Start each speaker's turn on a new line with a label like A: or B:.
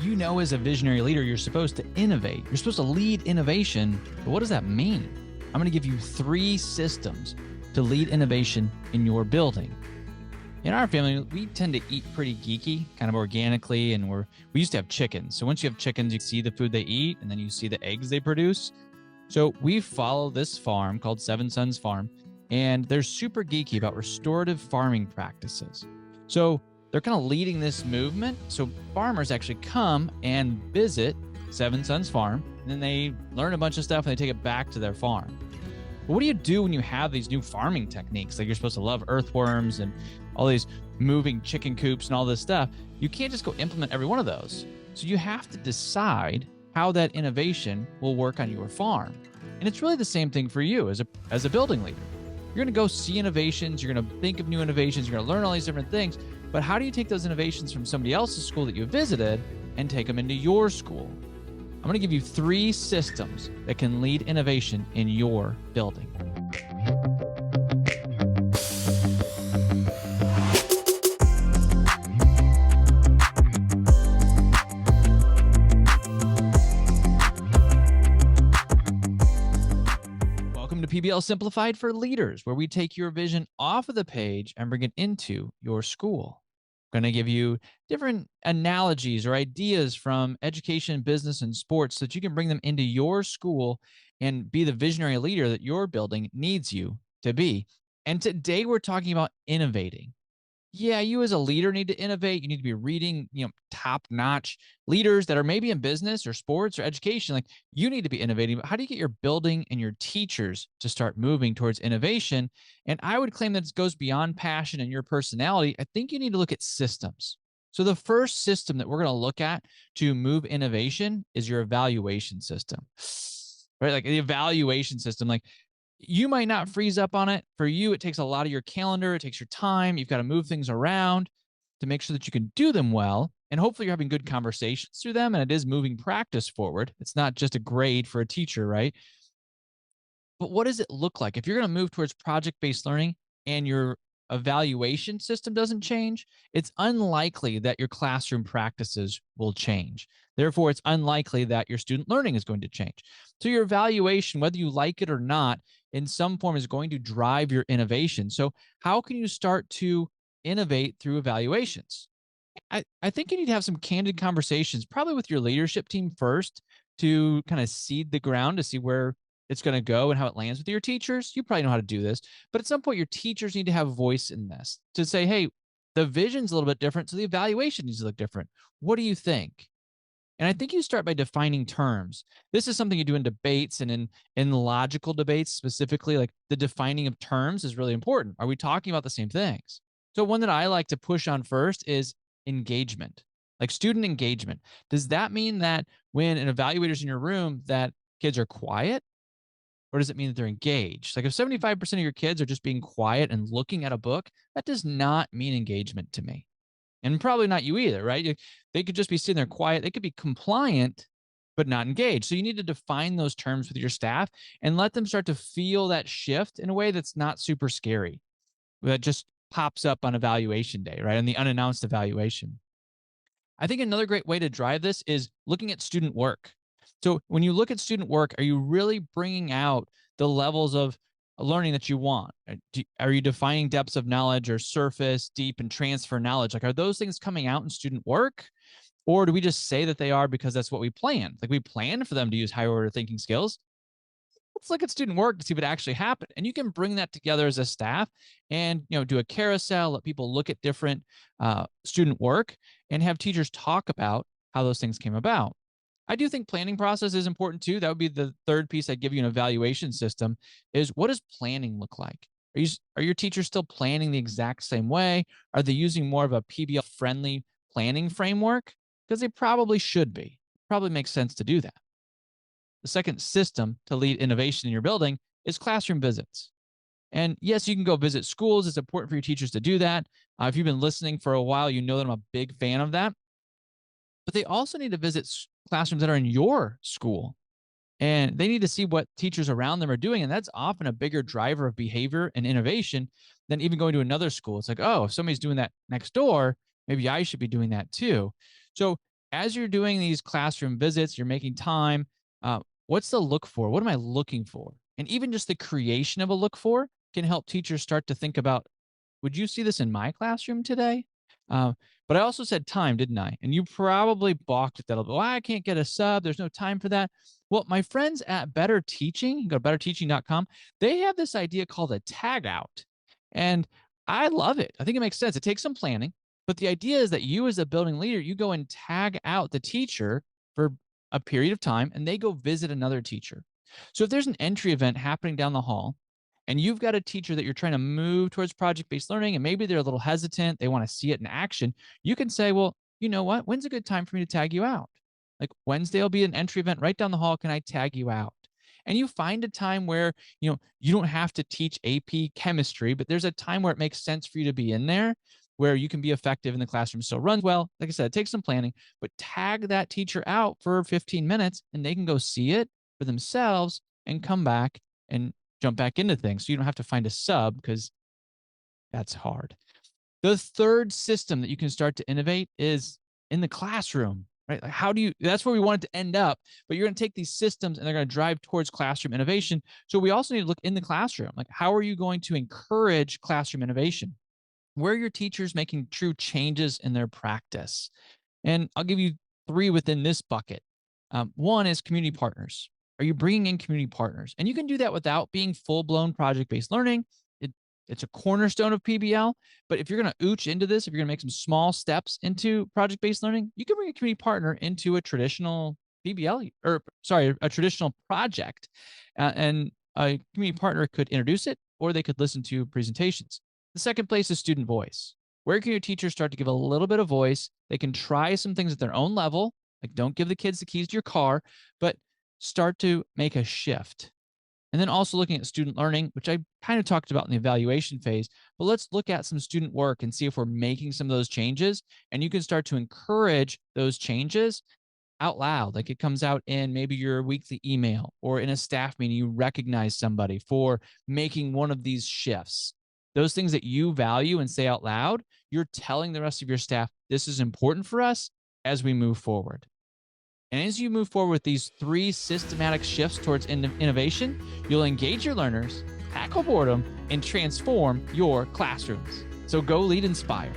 A: You know, as a visionary leader, you're supposed to innovate. You're supposed to lead innovation. But what does that mean? I'm going to give you 3 systems to lead innovation in your building. In our family, we tend to eat pretty geeky, kind of organically, and we used to have chickens. So once you have chickens, you see the food they eat, and then you see the eggs they produce. So we follow this farm called Seven Sons Farm, and they're super geeky about restorative farming practices. So they're kind of leading this movement. So farmers actually come and visit Seven Sons Farm, and then they learn a bunch of stuff and they take it back to their farm. But what do you do when you have these new farming techniques? Like, you're supposed to love earthworms and all these moving chicken coops and all this stuff. You can't just go implement every one of those. So you have to decide how that innovation will work on your farm. And it's really the same thing for you as a building leader. You're going to go see innovations. You're going to think of new innovations. You're going to learn all these different things. But how do you take those innovations from somebody else's school that you visited and take them into your school? I'm going to give you 3 systems that can lead innovation in your building. Welcome to PBL Simplified for Leaders, where we take your vision off of the page and bring it into your school. I'm going to give you different analogies or ideas from education, business, and sports so that you can bring them into your school and be the visionary leader that your building needs you to be. And today we're talking about innovating. Yeah, you as a leader need to innovate. You need to be reading, top-notch leaders that are maybe in business or sports or education. Like, you need to be innovating. But how do you get your building and your teachers to start moving towards innovation? And I would claim that it goes beyond passion and your personality. I think you need to look at systems. So the first system that we're going to look at to move innovation is your evaluation system, right? Like, the evaluation system, like, you might not freeze up on it. For you, it takes a lot of your calendar. It takes your time. You've got to move things around to make sure that you can do them well. And hopefully you're having good conversations through them. And it is moving practice forward. It's not just a grade for a teacher, right? But what does it look like? If you're going to move towards project-based learning and your evaluation system doesn't change, it's unlikely that your classroom practices will change. Therefore, it's unlikely that your student learning is going to change. So your evaluation, whether you like it or not, in some form is going to drive your innovation. So how can you start to innovate through evaluations? I think you need to have some candid conversations, probably with your leadership team first, to kind of seed the ground to see where it's going to go and how it lands with your teachers. You probably know how to do this, but at some point your teachers need to have a voice in this to say, hey, the vision's a little bit different, so the evaluation needs to look different. What do you think? And I think you start by defining terms. This is something you do in debates and in logical debates specifically. Like, the defining of terms is really important. Are we talking about the same things? So one that I like to push on first is engagement, like student engagement. Does that mean that when an evaluator's in your room that kids are quiet? Or does it mean that they're engaged? Like, if 75% of your kids are just being quiet and looking at a book, that does not mean engagement to me. And probably not you either, right? They could just be sitting there quiet. They could be compliant, but not engaged. So you need to define those terms with your staff and let them start to feel that shift in a way that's not super scary, that just pops up on evaluation day, right? On the unannounced evaluation. I think another great way to drive this is looking at student work. So when you look at student work, are you really bringing out the levels of learning that you want? Are you defining depths of knowledge or surface, deep, and transfer knowledge? Like, are those things coming out in student work? Or do we just say that they are because that's what we planned? Like, we planned for them to use higher order thinking skills. Let's look at student work to see what actually happened. And you can bring that together as a staff and, do a carousel, let people look at different student work and have teachers talk about how those things came about. I do think planning process is important too. That would be the third piece I'd give you an evaluation system is, what does planning look like? Are your teachers still planning the exact same way? Are they using more of a PBL friendly planning framework? Because they probably should be. Probably makes sense to do that. The second system to lead innovation in your building is classroom visits. And yes, you can go visit schools. It's important for your teachers to do that. If you've been listening for a while, you know that I'm a big fan of that. But they also need to visit classrooms that are in your school. And they need to see what teachers around them are doing. And that's often a bigger driver of behavior and innovation than even going to another school. It's like, oh, if somebody's doing that next door, maybe I should be doing that too. So as you're doing these classroom visits, you're making time. What's the look for? What am I looking for? And even just the creation of a look for can help teachers start to think about, would you see this in my classroom today? Uh, but I also said time, didn't I? And you probably balked at that a little bit. Well, I can't get a sub. There's no time for that. Well, my friends at Better Teaching, you go to betterteaching.com, they have this idea called a tag out. And I love it. I think it makes sense. It takes some planning, but the idea is that you, as a building leader, you go and tag out the teacher for a period of time and they go visit another teacher. So if there's an entry event happening down the hall, and you've got a teacher that you're trying to move towards project-based learning, and maybe they're a little hesitant, they want to see it in action, you can say, well, you know what? When's a good time for me to tag you out? Like Wednesday will be an entry event right down the hall. Can I tag you out? And you find a time where, you don't have to teach AP chemistry, but there's a time where it makes sense for you to be in there, where you can be effective and the classroom still runs well. Like I said, it takes some planning, but tag that teacher out for 15 minutes and they can go see it for themselves and come back and jump back into things. So you don't have to find a sub because that's hard. The third system that you can start to innovate is in the classroom, right? Like that's where we want it to end up, but you're going to take these systems and they're going to drive towards classroom innovation. So we also need to look in the classroom. Like, how are you going to encourage classroom innovation? Where are your teachers making true changes in their practice? And I'll give you three within this bucket. One is community partners. Are you bringing in community partners? And you can do that without being full-blown project-based learning. It's a cornerstone of PBL. But if you're going to ooch into this, if you're going to make some small steps into project-based learning, you can bring a community partner into a traditional PBL, a traditional project. And a community partner could introduce it, or they could listen to presentations. The second place is student voice. Where can your teachers start to give a little bit of voice? They can try some things at their own level. Like, don't give the kids the keys to your car, but start to make a shift. And then also looking at student learning, which I kind of talked about in the evaluation phase, but let's look at some student work and see if we're making some of those changes. And you can start to encourage those changes out loud. Like, it comes out in maybe your weekly email or in a staff meeting, you recognize somebody for making one of these shifts. Those things that you value and say out loud, you're telling the rest of your staff, this is important for us as we move forward. And as you move forward with these three systematic shifts towards innovation, you'll engage your learners, tackle boredom, and transform your classrooms. So go lead inspired.